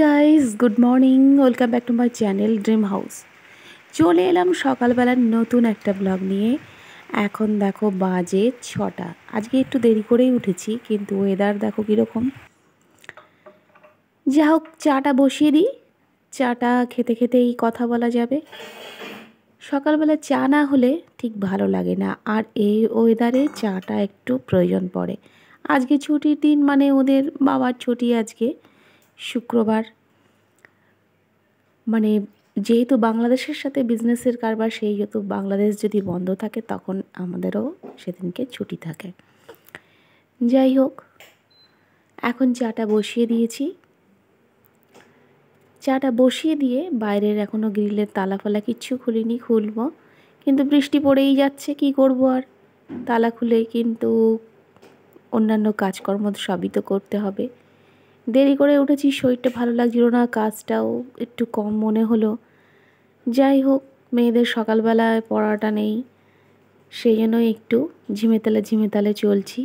Guys, good morning. Welcome back to my channel dream house. চলে এলাম সকালবেলার নতুন একটা ব্লগ নিয়ে। এখন দেখো বাজে 6টা। আজকে একটু দেরি করেই উঠেছি, কিন্তু ওয়েদার দেখো কীরকম। যা হোক, চাটা বসিয়ে দিই। চাটা খেতে খেতেই কথা বলা যাবে। সকালবেলা চা না হলে ঠিক ভালো লাগে না, আর এই ওয়েদারে চাটা একটু প্রয়োজন পড়ে। আজকে ছুটির দিন, মানে ওদের বাবার ছুটি আজকে শুক্রবার। মানে যেহেতু বাংলাদেশের সাথে বিজনেসের কারবার, সেই হেতু বাংলাদেশ যদি বন্ধ থাকে তখন আমাদেরও সেদিনকে ছুটি থাকে। যাই হোক, এখন চাটা বসিয়ে দিয়েছি। চাটা বসিয়ে দিয়ে বাইরের এখনও গ্রিলের তালা ফালা কিচ্ছু খুলিনি, খুলবো। কিন্তু বৃষ্টি পড়েই যাচ্ছে, কি করব আর। তালা খুলে কিন্তু অন্যান্য কাজকর্ম সবই তো করতে হবে। দেরি করে উঠেছি, শরীরটা ভালো লাগছিল না, কাজটাও একটু কম মনে হলো। যাই হোক, মেয়েদের সকালবেলায় পড়াটা নেই, সেই জন্য একটু ঝিমেতালে চলছি।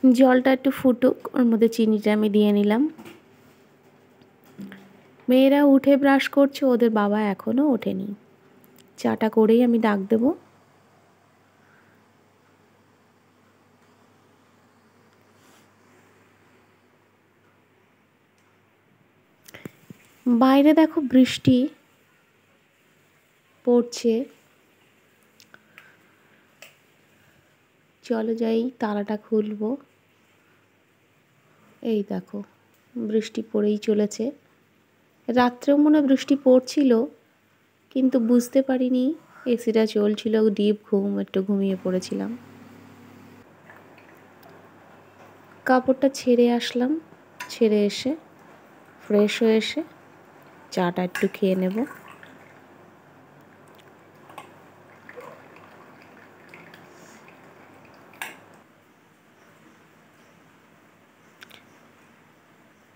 জলটা একটু ফুটুক, ওর মধ্যে চিনিটা আমি দিয়ে নিলাম। মেয়েরা উঠে ব্রাশ করছে, ওদের বাবা এখনও ওঠেনি। চাটা করেই আমি ডাক দেবো। বাইরে দেখো বৃষ্টি পড়ছে। চলো যাই, তালাটা খুলবো। এই দেখো, বৃষ্টি পড়েই চলেছে। রাত্রেও মনে বৃষ্টি পড়ছিল, কিন্তু বুঝতে পারিনি। এসিটা চলছিল, ডিপ ঘুম, একটু ঘুমিয়ে পড়েছিলাম। কাপড়টা ছেড়ে আসলাম, ছেড়ে এসে ফ্রেশ হয়ে এসে চাটা একটু খেয়ে নেব।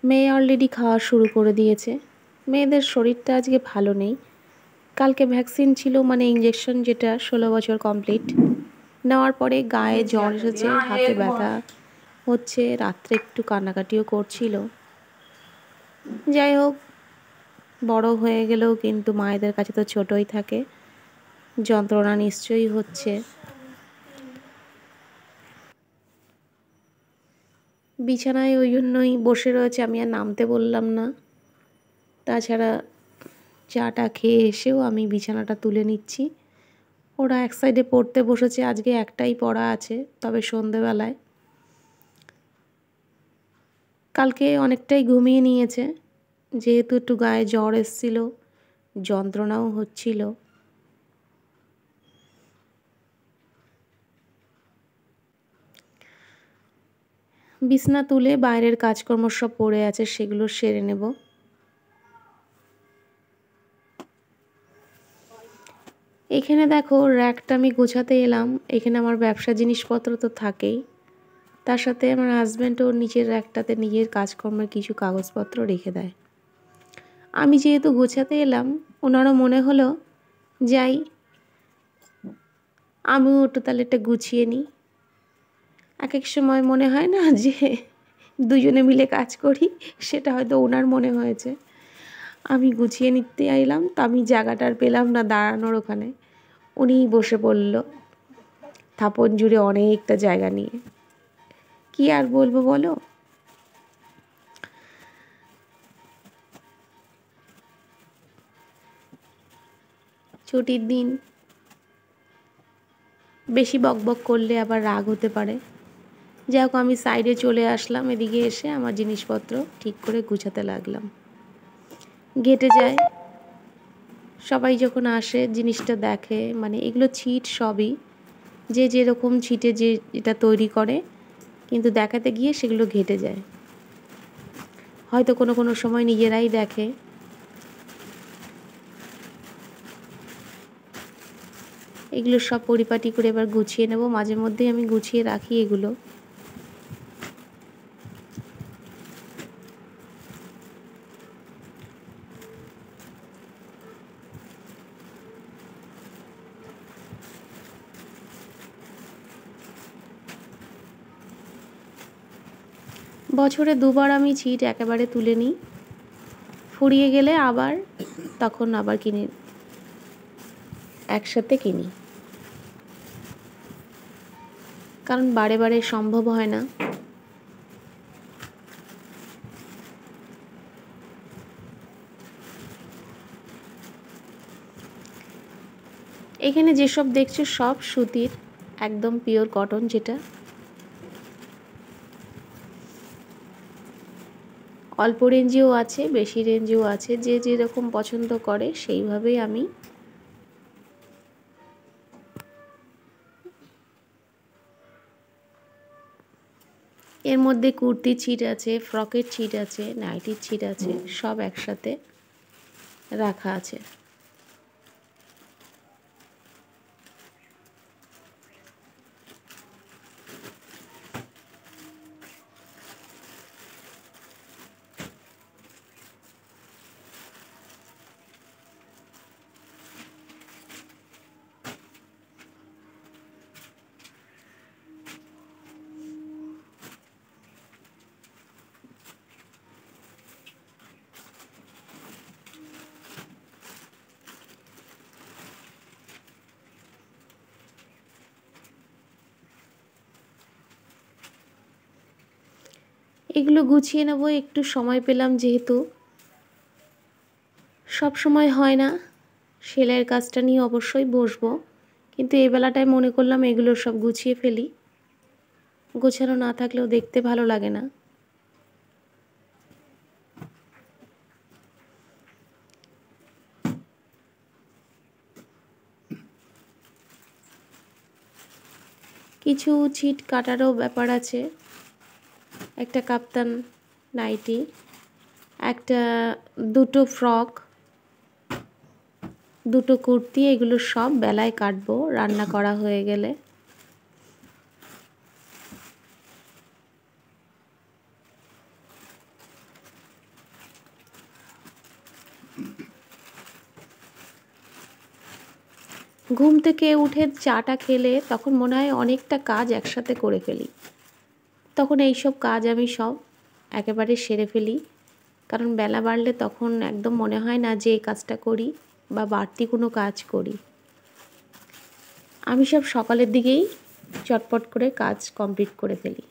মেয়ে অলরেডি খাওয়া শুরু করে দিয়েছে। মেয়েদের শরীরটা আজকে ভালো নেই। কালকে ভ্যাকসিন ছিল, মানে ইঞ্জেকশন, যেটা 16 বছর কমপ্লিট। নেওয়ার পরে গায়ে জ্বর এসেছে, হাতে ব্যথা হচ্ছে, রাত্রে একটু কান্নাকাটিও করছিল। যাই হোক, বড় হয়ে গেলেও কিন্তু মায়েদের কাছে তো ছোটই থাকে, যন্ত্রণা নিশ্চয়ই হচ্ছে। বিছানায় ওই জন্যই বসে রয়েছে, আমি আর নামতে বললাম না। তাছাড়া চাটা খেয়ে এসেও আমি বিছানাটা তুলে নিচ্ছি। ওরা এক সাইডে পড়তে বসেছে, আজকে একটাই পড়া আছে, তবে সন্ধেবেলায়। কালকে অনেকটাই ঘুমিয়ে নিয়েছে, যেহেতু একটু গায়ে জ্বর এসেছিল, যন্ত্রণাও হচ্ছিল। বিছনা তুলে বাইরের কাজকর্ম সব পড়ে আছে, সেগুলো সেরে নেব। এখানে দেখো র্যাকটা আমি গোছাতে এলাম। এখানে আমার ব্যবসা জিনিসপত্র তো থাকেই, তার সাথে আমার হাজব্যান্ড ওর নিচের র্যাকটাতে নিজের কাজকর্মের কিছু কাগজপত্র রেখে দেয়। আমি যেহেতু গোছাতে এলাম, ওনারও মনে হলো যাই, আমিও একটু তাহলে এটা গুছিয়ে নিই। এক এক সময় মনে হয় না যে দুজনে মিলে কাজ করি, সেটা হয়তো ওনার মনে হয়েছে। আমি গুছিয়ে নিতে আইলাম, তো আমি জায়গাটা আর পেলাম না দাঁড়ানোর ওখানে। উনিই বসে পড়ল থাপন জুড়ে অনেকটা জায়গা নিয়ে। কি আর বলবো বলো। ছুটির দিন বেশি বকবক করলে আবার রাগ হতে পারে। যাই হোক, আমি সাইডে চলে আসলাম, এদিকে এসে আমার জিনিসপত্র ঠিক করে গুছাতে লাগলাম। ঘেটে যায়, সবাই যখন আসে জিনিসটা দেখে, মানে এগুলো ছিট সবই, যে যেরকম ছিটে যে এটা তৈরি করে, কিন্তু দেখাতে গিয়ে সেগুলো ঘেটে যায়। হয়তো কোনো কোনো সময় নিজেরাই দেখে। এগুলো সব পরিপাটি করে এবার গুছিয়ে নেব। মাঝে মধ্যেই আমি গুছিয়ে রাখি এগুলো। বছরে দুবার আমি ছিট একেবারে তুলে নিই, ফুরিয়ে গেলে আবার তখন আবার কিনি, একসাথে কিনি, কারণ বারে বারে সম্ভব হয় না। এখানে যেসব দেখছো সব সুতির, একদম পিওর কটন, যেটা অল্প রেঞ্জেও আছে, বেশি রেঞ্জেও আছে, যে যেরকম পছন্দ করে সেইভাবেই আমি এর মধ্যে কুর্তির ছিট আছে, ফ্রকের ছিট আছে, নাইটির ছিট আছে, সব একসাথে রাখা আছে। এগুলো গুছিয়ে নেব, একটু সময় পেলাম, যেহেতু সব সময় হয় না। সেলাইয়ের কাজটা নিয়ে অবশ্যই বসবো, কিন্তু এই বেলাটায় মনে করলাম এগুলো সব গুছিয়ে ফেলি, গোছানো না থাকলেও দেখতে ভালো লাগে না। কিছু ছিট কাটারও ব্যাপার আছে, একটা কাপ্তান নাইটি, একটা দুটো ফ্রক, দুটো কুর্তি, এগুলো সব বেলায় কাটবো রান্না করা হয়ে গেলে। ঘুম থেকে উঠে চাটা খেলে তখন মনে হয় অনেকটা কাজ একসাথে করে ফেলি, তখন এইসব কাজ আমি সব একেবারে সেরে ফেলি, কারণ বেলা বাড়লে তখন একদম মনে হয় না যে এই কাজটা করি বা বাড়তি কোনো কাজ করি। আমি সব সকালের দিকেই চটপট করে কাজ কমপ্লিট করে ফেলি।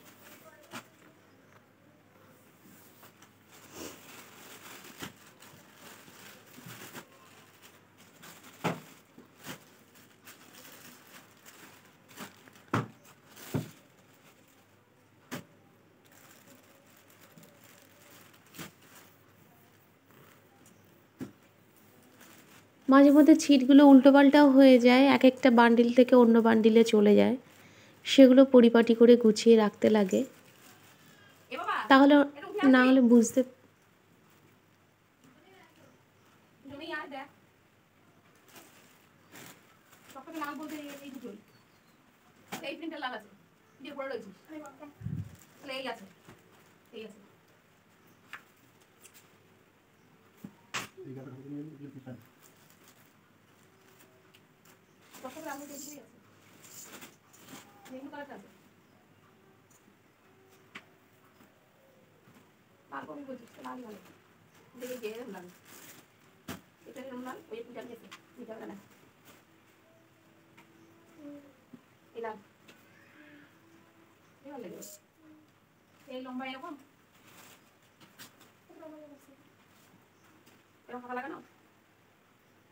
মাঝে মধ্যে ছিটগুলো উল্টোপাল্টাও হয়ে যায়, এক একটা বান্ডিল থেকে অন্য বান্ডিলে চলে যায়, সেগুলো পরিপাটি করে গুছিয়ে রাখতে লাগে, তাহলে না হলে বুঝতে। এই লম্বা এরকম এরকম ফাঁকা লাগানো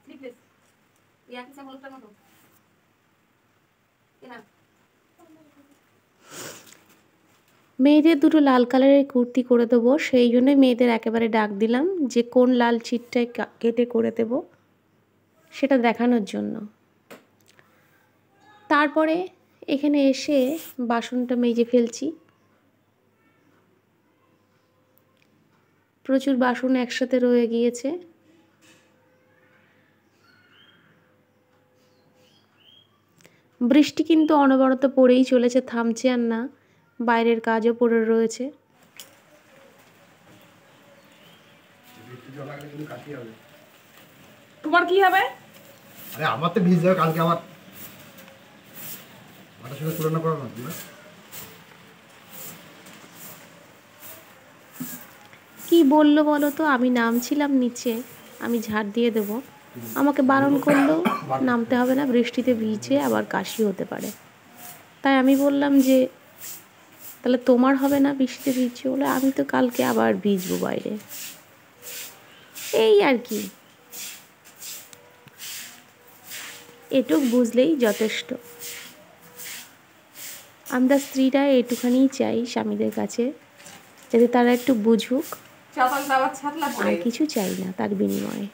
স্লিপলেস এই একই সামলটার মতো কেনা। মেয়েদের দুটো লাল কালারের কুর্তি করে দেবো, সেই জন্যই মেয়েদের একেবারে ডাক দিলাম যে কোন লাল ছিটটায় কেটে করে দেব সেটা দেখানোর জন্য। তারপরে এখানে এসে বাসনটা মেজে ফেলছি, প্রচুর বাসন একসাথে রয়ে গিয়েছে। বৃষ্টি কিন্তু অনবরত পড়েই চলেছে, থামছে আর না, বাইরের কাজও পড়ে রয়েছে। তোমার কি হবে? আরে আমার তো ভিজ যাবে কালকে, আবার মাটার সঙ্গে তুলনা করা না। কি বললো বলো তো, আমি নামছিলাম নিচে, আমি ঝাড় দিয়ে দেবো, আমাকে বারণ করলো নামতে হবে না, বৃষ্টিতে ভিজে আবার কাশি হতে পারে। তাই আমি বললাম যে তাহলে তোমার হবে না বৃষ্টিতে ভিজছে বলে, আমি তো কালকে আবার ভিজবো বাইরে, এই আর কি। এটুক বুঝলেই যথেষ্ট। আমরা স্ত্রীরা এটুখানিই চাই স্বামীদের কাছে, যাতে তারা একটু বুঝুক, আর কিছু চাই না তার বিনিময়ে।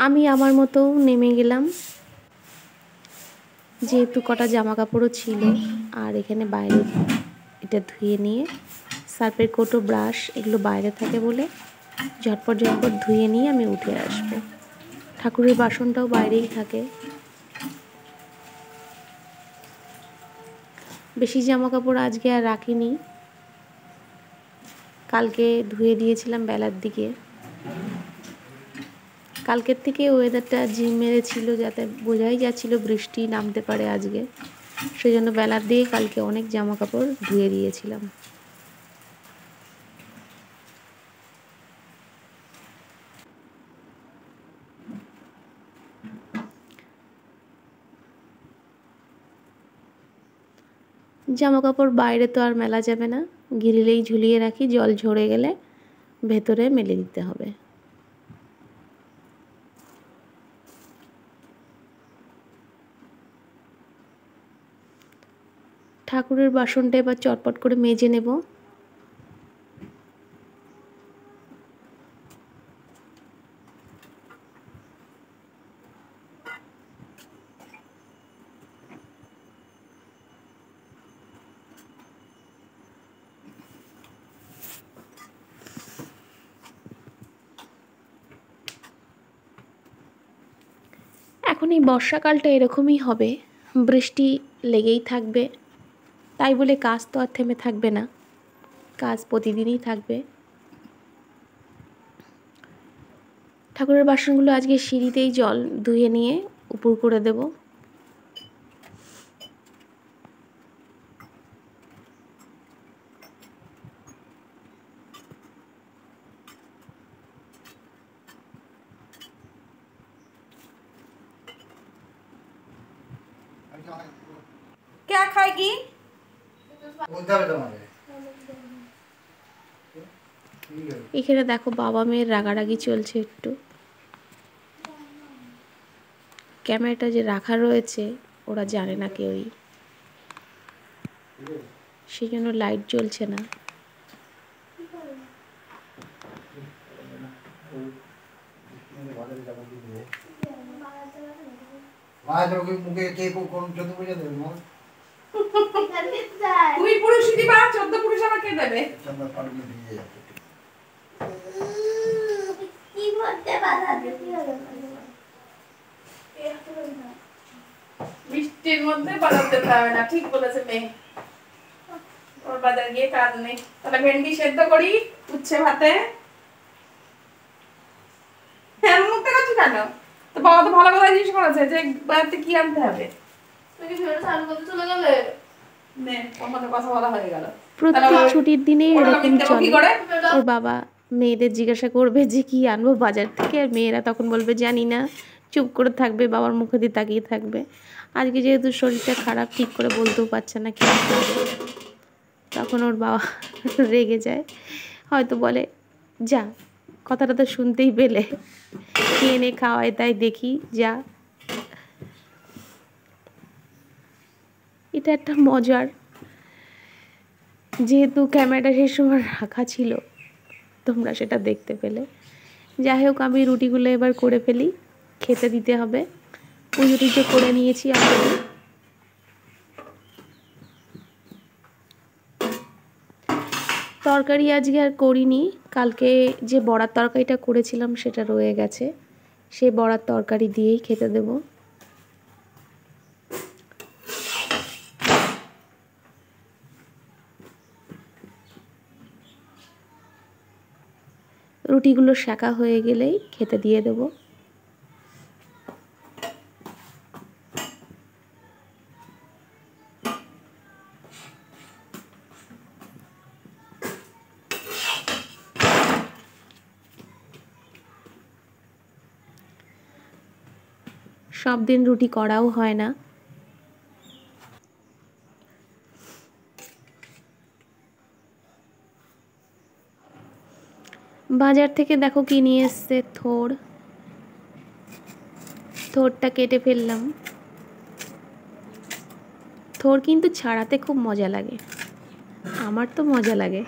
আমি আমার মতো নেমে গেলাম, যেহেতু কটা জামা কাপড়ও ছিল, আর এখানে বাইরে এটা ধুয়ে নিয়ে সার্ফের কোটো, ব্রাশ এগুলো বাইরে থাকে বলে ঝটপট ঝটপট ধুয়ে নিয়ে আমি উঠে আসবো। ঠাকুরের বাসনটাও বাইরেই থাকে। বেশি জামা কাপড় আজকে আর রাখিনি, কালকে ধুয়ে দিয়েছিলাম বেলার দিকে। কালকের থেকে ওয়েদারটা ঝিম মেরেছিল, যাতে বোঝাই যাচ্ছিল বৃষ্টি নামতে পারে আজকে, সেই জন্য বেলার দিকে কালকে অনেক জামা কাপড় ধুয়ে দিয়েছিলাম। জামা কাপড় বাইরে তো আর মেলা যাবে না, গ্রিলেই ঝুলিয়ে রাখি, জল ঝরে গেলে ভেতরে মেলে দিতে হবে। ঠাকুরের বাসনটা এবার চটপট করে মেজে নেব। এখন এই বর্ষাকালটা এরকমই হবে, বৃষ্টি লেগেই থাকবে, তাই বলে কাজ তো আর থেমে থাকবে না, কাজ প্রতিদিনই থাকবে। ঠাকুরের বাসনগুলো আজকে সিঁড়িতেই জল ধুয়ে নিয়ে উপর করে দেব। क्या खाएगी? এখানে দেখো বাবা মেয়ের রাগারাগি চলছে একটু, ক্যামেরাটা যে রাখা রয়েছে ওরা জানে না কেউই, সেই জন্য লাইট জ্বলছে না। তুমি পুরুষ দিবা, 14 পুরুষ আবার কে দেবে? বৃষ্টির মধ্যে বাজার যেতে হবে না, ঠিক বলেছে মেয়ে। ওর বাজার গিয়ে কাজ নেই। তাহলে ভেন্ডি সেদ্ধ করি উচ্ছে ভাতে। হ্যাঁ, মুখটা কাছে কেন? তো বাবা তো ভালো কথা জিজ্ঞেস করেছে যে বাজারতে কি আনতে হবে। তুমি কি ভেবে চালু করতে চলে গেলে? নে, তোমাদের কথা বলা হয়ে গেল। প্রত্যেক ছুটির দিনে এরকম চলে। ওর বাবা মেয়েদের জিজ্ঞাসা করবে যে কি আনবো বাজার থেকে, আর মেয়েরা তখন বলবে জানি না, চুপ করে থাকবে, বাবার মুখে দিয়ে তাকিয়ে থাকবে। আজকে যেহেতু শরীরটা খারাপ, ঠিক করে বলতেও পারছে না কি করবে, তখন ওর বাবা রেগে যায়, হয়তো বলে যা, কথাটা তো শুনতেই পেলে, কে এনে খাওয়ায় তাই দেখি যা। এটা একটা মজার, যেহেতু ক্যামেরাটা সেই সময় রাখা ছিল তোমরা সেটা দেখতে পেলে। যাই হোক, আমি রুটিগুলো এবার করে ফেলি, খেতে দিতে হবে। পুজো টুজো করে নিয়েছি অলরেডি। তরকারি আজকে আর করিনি, কালকে যে বড়ার তরকারিটা করেছিলাম সেটা রয়ে গেছে, সেই বড়ার তরকারি দিয়েই খেতে দেব। রুটিগুলো সেঁকা হয়ে গেলেই খেতে দিয়ে দেব। সব দিন রুটি করাও হয় না। বাজার থেকে দেখো কি নিয়ে এসছে, থোড়টা কেটে ফেললাম। থোড় কিন্তু ছাড়াতে খুব মজা লাগে, আমার তো মজা লাগে।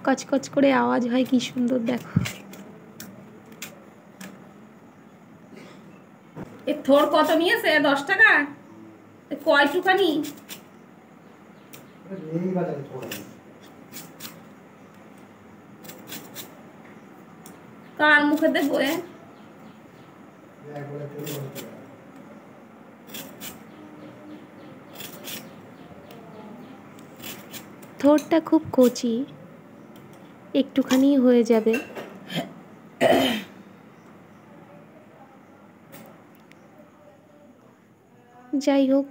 কচকচ করে আওয়াজ হয়, কি সুন্দর দেখো। এই থোড় কত নিয়েছে? 10 টাকা। কয়টুখানি? কার মুখে দেবো? থোড়টা খুব কচি, একটুখানি হয়ে যাবে। যাই হোক,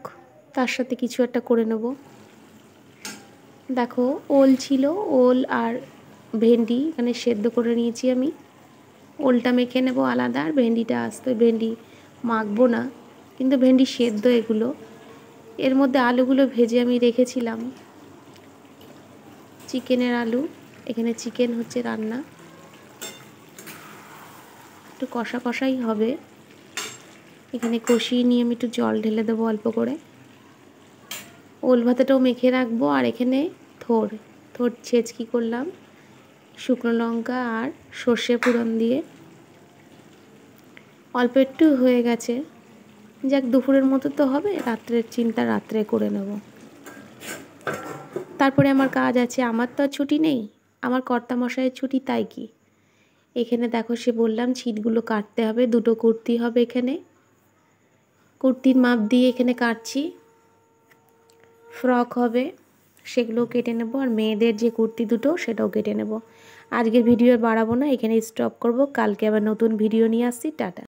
তার সাথে কিছু একটা করে নেব। দেখো ওল ছিল, ওল আর ভেন্ডি এখানে সেদ্ধ করে নিয়েছি আমি। ওলটা মেখে নেব আলাদা, আর ভেন্ডিটা আসতে, ভেন্ডি মাখবো না, কিন্তু ভেন্ডি সেদ্ধ এগুলো। এর মধ্যে আলুগুলো ভেজে আমি রেখেছিলাম, চিকেনের আলু। এখানে চিকেন হচ্ছে রান্না, একটু কষা কষাই হবে। এখানে কষিয়ে নিয়ে আমি একটু জল ঢেলে দেবো অল্প করে। ওল ভাতেটাও মেখে রাখবো। আর এখানে থোড় ছেঁচকি করলাম শুকনো লঙ্কা আর সর্ষে ফোড়ন দিয়ে। অল্প একটু হয়ে গেছে, যাক দুপুরের মতো তো হবে, রাত্রের চিন্তা রাত্রে করে নেব। তারপরে আমার কাজ আছে, আমার তো আর ছুটি নেই, আমার কর্তামশাইয়ের ছুটি, তাই কি। এখানে দেখো সে বললাম ছিটগুলো কাটতে হবে, 2টো কুর্তি হবে এখানে, কুর্তির মাপ দিয়ে এখানে কাটছি। ফ্রক হবে, সেগুলো কেটে নেব। আর মেয়েদের যে কুর্তি দুটো সেটাও কেটে নেব। আজকের ভিডিও বাড়াবো না, এখানে স্টপ করব। কালকে আবার নতুন ভিডিও নিয়ে আসছি। টাটা।